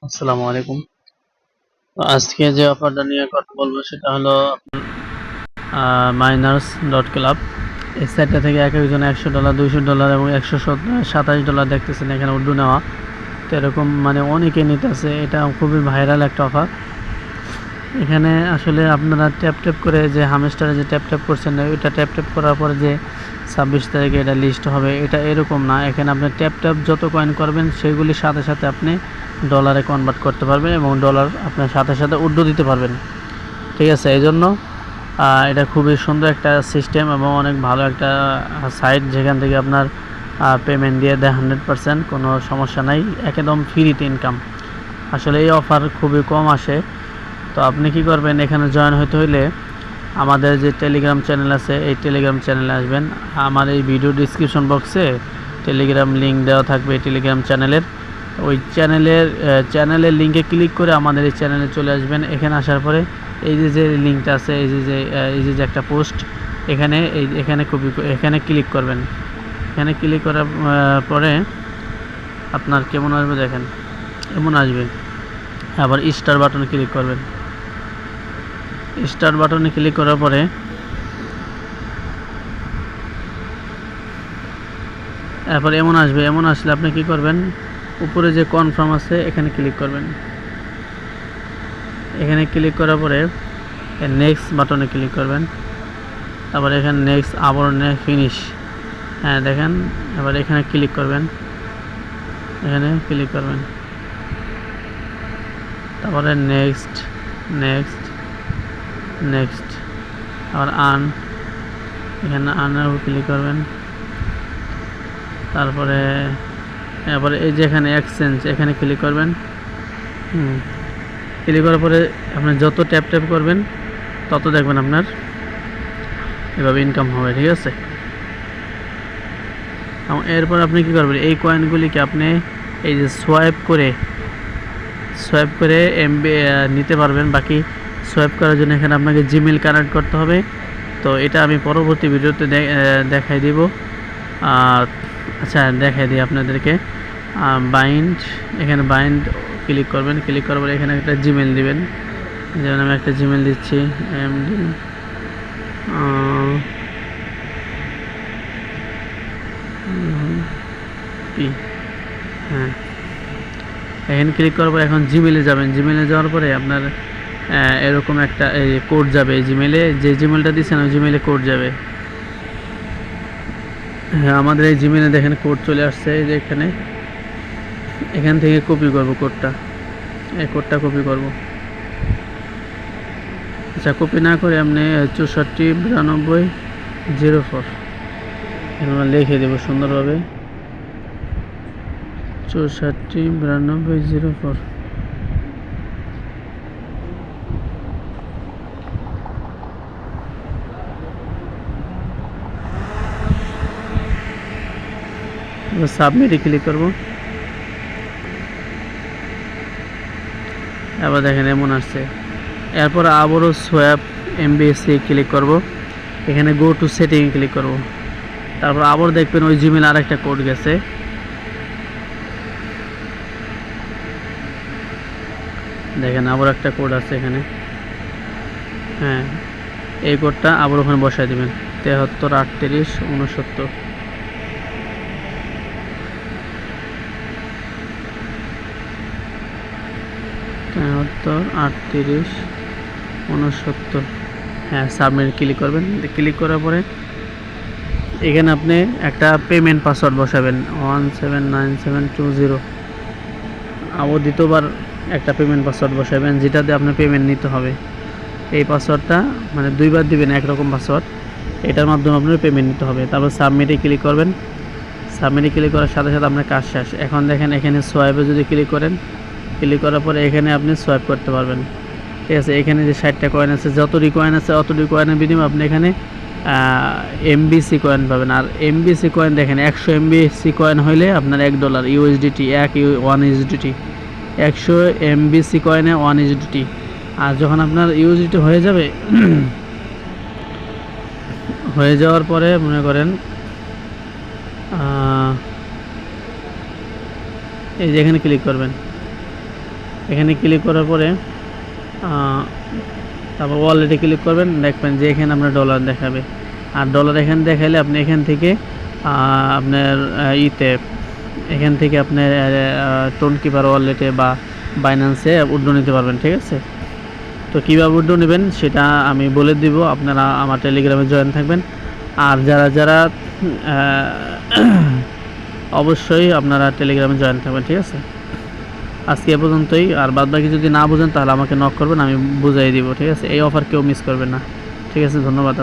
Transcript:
আসসালামু আলাইকুম। আজকে যে অফারটা নিয়ে কথা বলবো সেটা হলো মাইনার্স ডট ক্লাব। এই সাইটটা থেকে এক একজন $100, $200 এবং $127 দেখতেছেন এখানে উর্দু নেওয়া। তো এরকম মানে অনেকে নিতেছে, এটা খুবই ভাইরাল একটা অফার। এখানে আসলে আপনারা ট্যাপ ট্যাপ করে যে হামেস্টারে যে ট্যাপ ট্যাপ করছেন, ওইটা ট্যাপ ট্যাপ করার পরে যে 26 তারিখে এটা লিস্ট হবে, এটা এরকম না। এখানে আপনি ট্যাপ ট্যাপ যত কয়েন করবেন সেগুলির সাথে সাথে আপনি ডলারে কনভার্ট করতে পারবেন এবং ডলার আপনার সাথে সাথে উর্দু দিতে পারবেন। ঠিক আছে, এই জন্য এটা খুবই সুন্দর একটা সিস্টেম এবং অনেক ভালো একটা সাইট, যেখান থেকে আপনার পেমেন্ট দিয়ে দেয় 100%, কোনো সমস্যা নাই, একদম ফ্রিতে ইনকাম। আসলে এই অফার খুবই কম আসে। তো আপনি কি করবেন, এখানে জয়েন হতে হইলে আমাদের যে টেলিগ্রাম চ্যানেল আছে এই টেলিগ্রাম চ্যানেলে আসবেন। আমার এই ভিডিও ডিসক্রিপশন বক্সে টেলিগ্রাম লিঙ্ক দেওয়া থাকবে টেলিগ্রাম চ্যানেলের। ওই চ্যানেলের লিঙ্কে ক্লিক করে আমাদের এই চ্যানেলে চলে আসবেন। এখানে আসার পরে এই যে লিঙ্কটা আছে, এই যে একটা পোস্ট, এখানে ক্লিক করবেন। এখানে ক্লিক করার পরে আপনার কেমন আসবে দেখেন, এমন আসবে। আবার স্টার বাটনে ক্লিক করবেন। স্টার বাটনে ক্লিক করার পরে এরপর এমন আসবে। এমন আসলে আপনি কি করবেন, উপরে যে কনফার্ম আছে এখানে ক্লিক করবেন। এখানে ক্লিক করার পরে নেক্সট বাটনে ক্লিক করবেন। তারপরে এখানে নেক্সট, আবার ফিনিশ, হ্যাঁ দেখেন। এবার এখানে ক্লিক করবেন, এখানে ক্লিক করবেন। তারপরে নেক্সট, নেক্সট, নেক্সট, আবার এখানে আর্নের উপর ক্লিক করবেন। তারপরে এবারে এই যে এখানে এক্সচেঞ্জ, এখানে ক্লিক করবেন। ক্লিক করার পরে আপনি যত ট্যাপ ট্যাপ করবেন তত দেখবেন আপনার এভাবে ইনকাম হবে। ঠিক আছে, এবং এরপর আপনি কি করবেন, এই কয়েনগুলিকে আপনি এই যে সোয়াইপ করে এমবি নিতে পারবেন। বাকি সোয়াইপ করার জন্য এখানে আপনাকে জিমেল কানেক্ট করতে হবে। তো এটা আমি পরবর্তী ভিডিওতে দেখাই দিব। আচ্ছা, দেখাই দিই আপনাদেরকে। বাইন্ড, এখানে বাইন্ড ক্লিক করবেন। ক্লিক করার পরে এখানে একটা জিমেল দিবেন। যেমন আমি একটা জিমেল দিচ্ছি, এমডি হ্যাঁ। এখানে ক্লিক করার পর এখন জিমেলে যাবেন। জিমেলে যাওয়ার পরে আপনার এরকম একটা কোড যাবে। জিমেলে যে জিমেলটা দিচ্ছেন ওই জিমেলে কোড যাবে। হ্যাঁ, আমাদের এই জিমেলে দেখেন কোড চলে আসছে। এই যে এখান থেকে কপি করব কোডটা, এই কোডটা কপি করব। আচ্ছা, কপি না করে আপনি 649204 এখানে লিখে দেবো সুন্দরভাবে, 649204। সাবমিটে ক্লিক করব। এবার দেখেন এমন আসছে। এরপর আবারও সোয়াপ এমবিএসি ক্লিক করব। এখানে গো টু সেটিং ক্লিক করব। তারপর আবার দেখবেন ওই জিমেল আর একটা কোড গেছে। দেখেন আবার একটা কোড আছে এখানে। হ্যাঁ, এই কোডটা আবার ওখানে বসায় দেবেন, 733869। 733869। হ্যাঁ, সাবমিট ক্লিক করবেন। ক্লিক করার পরে এখানে আপনি একটা পেমেন্ট পাসওয়ার্ড বসাবেন, 179720। আবার দ্বিতীয়বার একটা পেমেন্ট পাসওয়ার্ড বসাবেন, যেটা দিয়ে আপনার পেমেন্ট নিতে হবে। এই পাসওয়ার্ডটা মানে দুইবার দিবেন, একরকম পাসওয়ার্ড। এটার মাধ্যমে আপনার পেমেন্ট নিতে হবে। তারপর সাবমিটে ক্লিক করবেন। সাবমিটে ক্লিক করার সাথে সাথে আপনার কাজ শেষ। এখন দেখেন এখানে সোয়াইপে যদি ক্লিক করেন, ক্লিক করার পরে এখানে আপনি সোয়াইপ করতে পারবেন। ঠিক আছে, এখানে যে 60টা কয়েন আছে, যতটি কয়েন আছে অতটি কয়েনের বিনিময়ে আপনি এখানে এমবিসি কয়েন পাবেন। আর এমবিসি কয়েন দেখেন, 100 এমবিসি কয়েন হইলে আপনার $1 ইউএসডিটি, 1 ইউএসডিটি, 100 এমবিসি কয়েনে 1 ইউএসডিটি। আর যখন আপনার ইউএসডিটি হয়ে যাবে, হয়ে যাওয়ার পরে মনে করেন এই যে এখানে ক্লিক করবেন। এখানে ক্লিক করার পরে তারপর ওয়ালেটে ক্লিক করবেন, দেখবেন যে এখানে আপনার ডলার দেখাবে। আর ডলার এখানে দেখালে আপনি এখান থেকে আপনার এখান থেকে আপনার টোন কিপার ওয়ালেটে বা বাইন্যান্সে উইথড্র নিতে পারবেন, ঠিক আছে। তো কীভাবে উইথড্র নেবেন সেটা আমি বলে দিব, আপনারা আমার টেলিগ্রামে জয়েন থাকবেন। আর যারা অবশ্যই আপনারা টেলিগ্রামে জয়েন থাকবেন, ঠিক আছে। আজকে এ পর্যন্তই। আর বাদবাকি যদি না বুঝেন তাহলে আমাকে নক করবেন, আমি বুঝাই দিব, ঠিক আছে। এই অফার কেউ মিস করবেন না, ঠিক আছে। ধন্যবাদ।